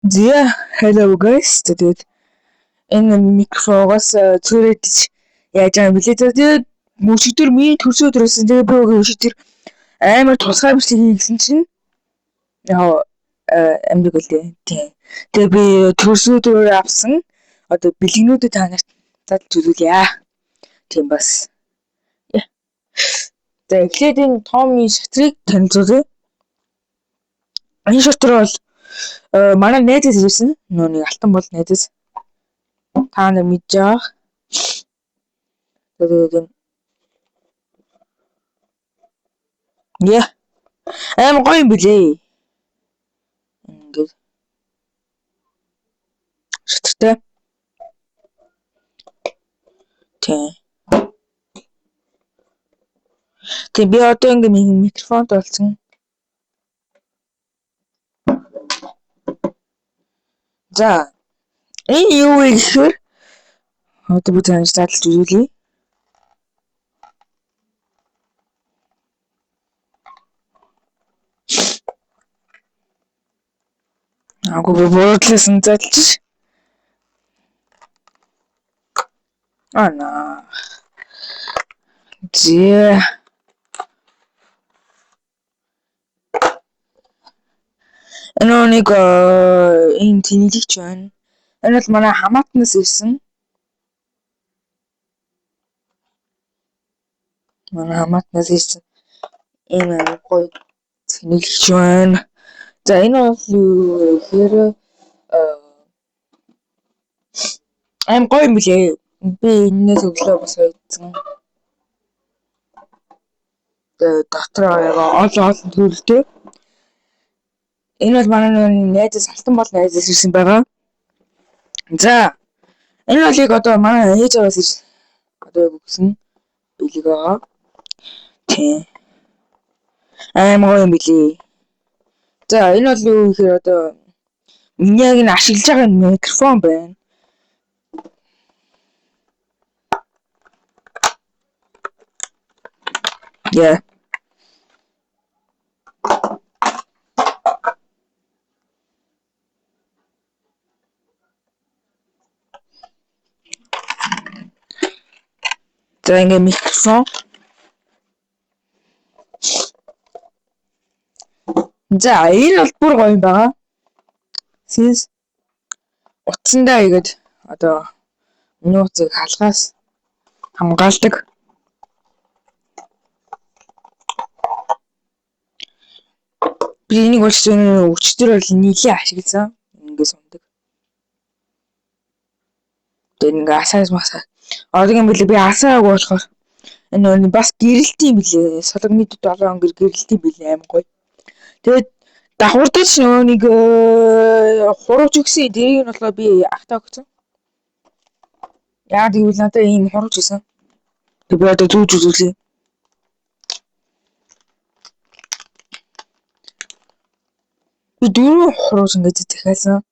Yeah, hello guys. Тэгээд энэ микрофоноос цөөрөж яаж байгаа юм бэлээ. Тэгээд мөчигдөр миний төрсөн өдрөөсөн. Тэгээд би өглөө өчигдөр амар тусгай бичлэг хийсэн чинь яа амиг үлээ. Тэгээд би төрсөн өдрөөр авсан. Одоо бэлгэнүүдэд та нарт зад зүлүүлье. Тийм бас. Тэгээд энэ Томми шатрыг танилцуулъя. Энэ шатар бол манай найзаас ирсэн. Нүуний алтан бол найзаас. Та нар мэдж байгаа. Тэгээд яа. Гоё юм билээ. Ингээд шатартай. Тэг би одоо ингээд микрофонд болсон. За. Энэ юу вэ гэхээр одоо би таньж задлж үзүүлье. Агуу би буудласан задлж. Ана. Зээ. Нэг энэ тэнэлэгч байна. Энэ бол манай хамаатнаас ирсэн. Энэ гоё тэнэлэгч байна. За энэ бол юу гэхээр аим гоё юм билээ. Би энэс өглөө бас үйдсэн. Дотроо олон төрөлтэй. Энэ бол манай найзаас алтан бол найзаас ирсэн байгаа. За энэ бол яг одоо манай ээж аваас ирсэн. Одоо яг өгсөн билэг байгаа. Тийм. Аим гоё юм билээ. За энэ бол юу гэхээр одоо миний яг энэ ашиглаж байгаа микрофон байна. Yeah. За ингээ микрофон. За энэ бол бүр гоё юм байгаа. Синс утсандаа игээд одоо миний утсыг халахаас хамгаалдаг. Би энийг бол өчтөр бол нийлээ ашигласан. Ингээс ундаг. Тэгээд ингээ асаас масаа. Одоо юм билээ би асаагүй болохоор энэ бас гэрэлт юм билээ. Сологмид 7 өнгөр гэрэлт юм билээ аим гоё. Тэгээд давхурдаж нэг хурууч өгсөн. Дэрийг нь болохоор би ахтаа өгсөн. Яа гэвэл надад ийм хурууч өгсөн. Тэг би одоо зүүж үзүүлье. Би дөрөв хурууч ингэж захиалсан.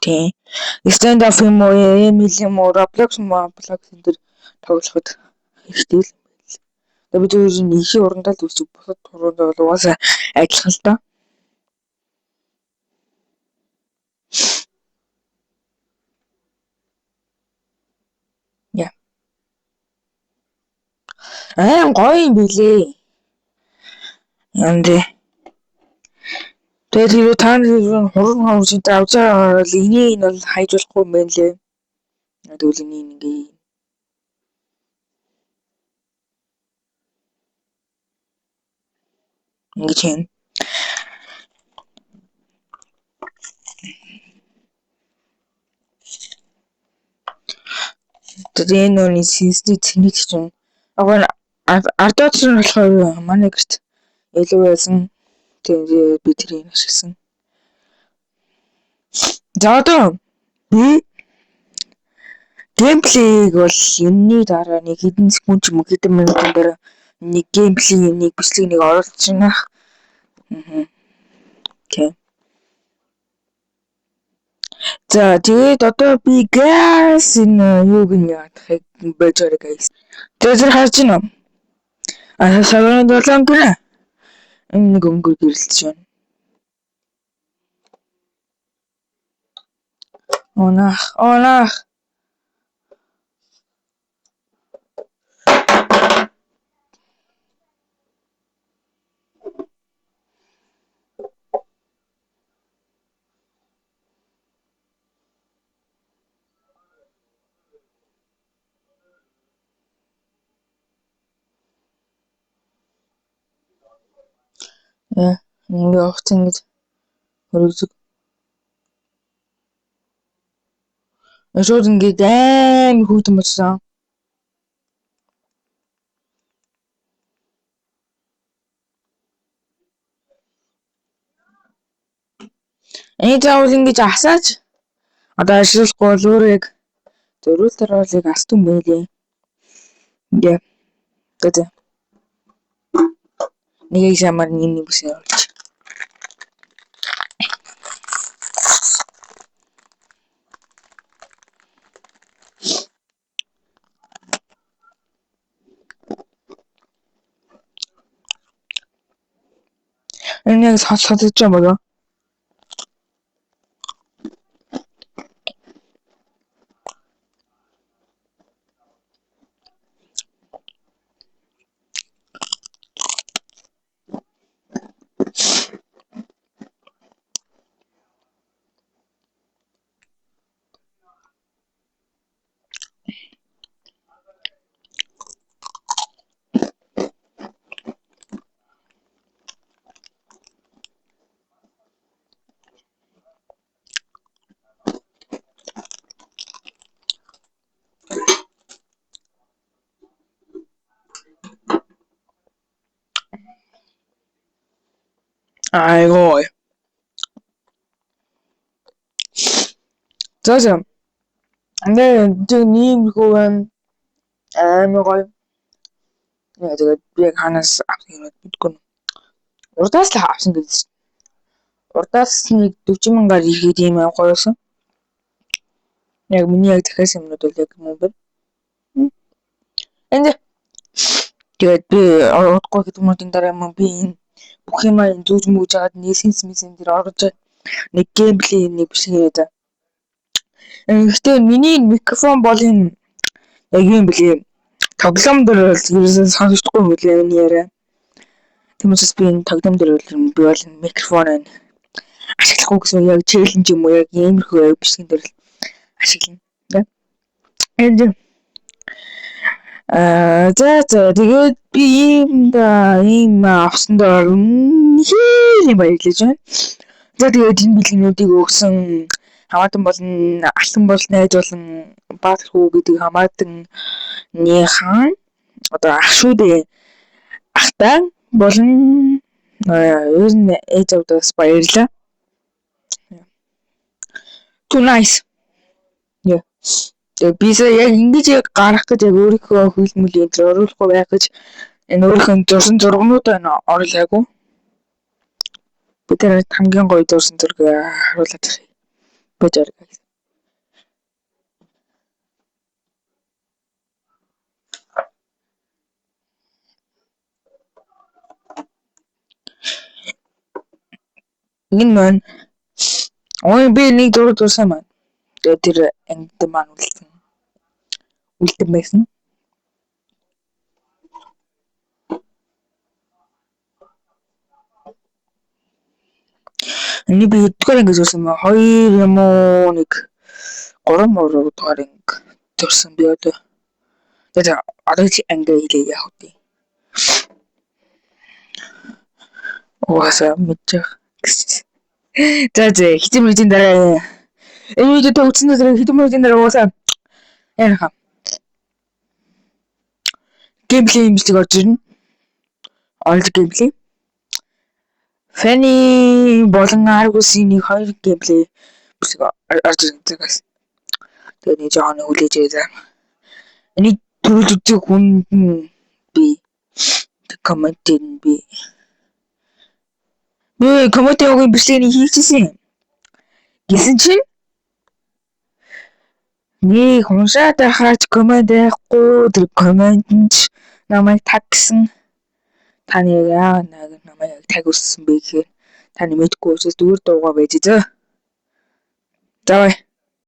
Тийм. Stand up юм уу, юм уу, Roblox энэ тоглоход хэрэгтэй л юм байл. Тэгээд би зөвхөн нэхийн урандаа л үсчих бусад урандаа бол угаасаа адилхан л доо. Яа. Гоё юм билээ. Яндэ. Тэгээд юу та нар хуран хавчид авч байгаа бол энийг нь бол хайж болохгүй юм байна лээ. Тэгвэл энийг ингээ ингэж юм. Тэгээд энэ синсний цэнийг чинь ардаач нь болохоор манай гэрт илүү байсан. Тэгээд би тэрийг ашигласан. За одоо би геймплейг бол энэний дараа нэг хэдэн секунд ч юм уу хэдэн минутын дараа нэг геймплей нэг бичлэг нэг оруулж байна. Окей. За тэгээд одоо би газ энэ юуг нь яахыг байж байгаа guys. Тэгээд харж байна уу? Саван долоон гэнэ. Энэ нэг өнгөр гэрэлтэж байна. Оонах. Ингээ овц ингэж хөргөжөг. Шууд ингээд амар хүүтэн болсон. Энэ заавал ингэж асааж одоо ажиллахгүй бол өөрөө яг зөрүүл төрөлийг астсан байлээ. Ингээ. Гэдэг. Нэг ямар нэг бүс явуулж. Энэ яг сонсож байгаа болоо. Айгоо. За. Ингээ нийгмгүй байна. Амар гоё. Яа тэгээд би ханаас авсан юм гэдэггүй. Урдаас л авсан гэж. Урдаас нэг 40,000-аар ихэд юм гоёсон. Яг миний яг дахиас юмнууд бол яг юм байна. Энд тэгээд би урдгүй хэдмүүдийн дараа юм би бүх юм зүүж мүүж хагаад нийсэнс дээр орж нэг геймплей нэг биш хийгээд. Гэхдээ миний микрофон бол энэ яг юм блий. Тоглоом дээр ерөөсөн сонсохгүй хүлээ энэ яриа. Тиймээс би энэ тоглоом дээр би бол микрофон ашиглахгүй гэсэн яг челленж юм уу яг иймэрхүү бичгийн дээр ашиглана. Энд тэгээд би ийм авсан доор хийх баярлаж байна. За тэгээд энэ бэлгэнүүдийг өгсөн хамаатан болон алтан бол найз болон баатар хүү гэдэг хамаатанныхан одоо ах шүү дээ. Ахтай болон ер нь ээж авдаас баярлаа. Too nice. Yeah. Би яг ингэж яг гарах гэж яг өөрийнхөө хөлмөлийн дээр оруулахгүй байх гэж энэ өөрийнхөө зурсан зургнууд байна оруулаагүй. Би тэр хамгийн гоё зурсан зургийг харуулах гэж байна. Энэ маань би нэг зураг зурсан маань. Тэр ангид маань үлдэн байсан. Энийг би хэдгээр ингэ зурсан ба 2 юм уу 1 3 дугаар ингэ зурсан би одоо. Тэгээд одоо чи анги хэлээ яах вэ? Угаасаа мэдчих. За хэдэн минутын дараа энэ видео төгссөн дээр хэдэн минутын дараа угаасаа яах вэ? Геймплей юм шиг орж ирнэ. Олж геймплей. Фэни болон Аргусын нэг 2 геймплей биш орж ирнэ guys. Тэгээд нэг жоохон хүлээж байгаа. Энийг төрүүлж үзэх хүнд би комментэн би комментийн бичлэгийг хийчихсэн. Гэсэн чинь нэг уншаад байхаач коммент байхгүй тэр коммент нь намайг таг гэсэн. Таны яг яагаад намайг таг өссөн бэ гэхээр таны мэдгүй учраас дүүр дуугаа байж зөө. За бай.